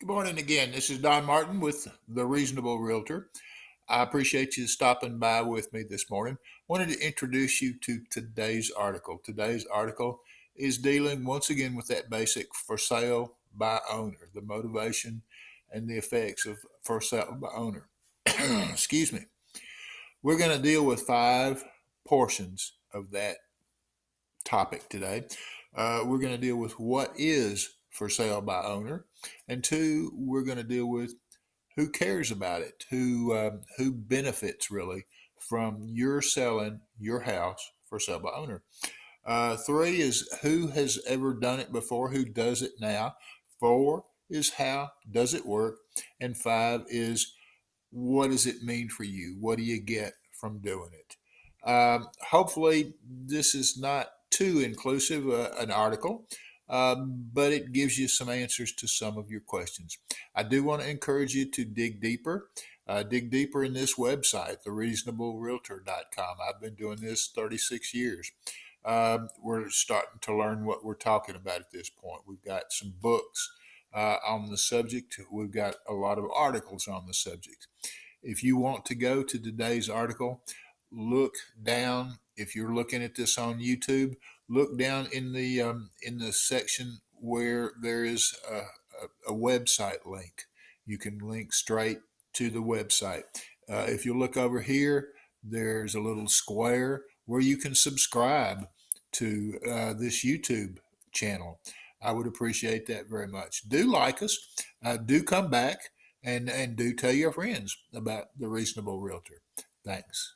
Good morning again. This is Don Martin with the Reasonable Realtor. I appreciate you stopping by with me this morning. Wanted to introduce you to today's article. Today's article is dealing once again with that basic for sale by owner, the motivation and the effects of for sale by owner. Excuse me. We're going to deal with 5 portions of that topic today. We're going to deal with what is for sale by owner, and 2, we're going to deal with who cares about it, who benefits really from your selling your house for sale by owner. 3 is who has ever done it before, who does it now. 4 is how does it work, and 5 is what does it mean for you? What do you get from doing it? Hopefully, this is not too inclusive an article, but it gives you some answers to some of your questions. I do want to encourage you to dig deeper. Dig deeper in this website, thereasonablerealtor.com. I've been doing this 36 years. We're starting to learn what we're talking about at this point. We've got some books on the subject. We've got a lot of articles on the subject. If you want to go to today's article, look down. If you're looking at this on YouTube, look down in the section where there is a website link. You can link straight to the website. If you look over here, there's a little square where you can subscribe to this YouTube channel. I would appreciate that very much. Do like us. Do come back and do tell your friends about the Reasonable Realtor. Thanks.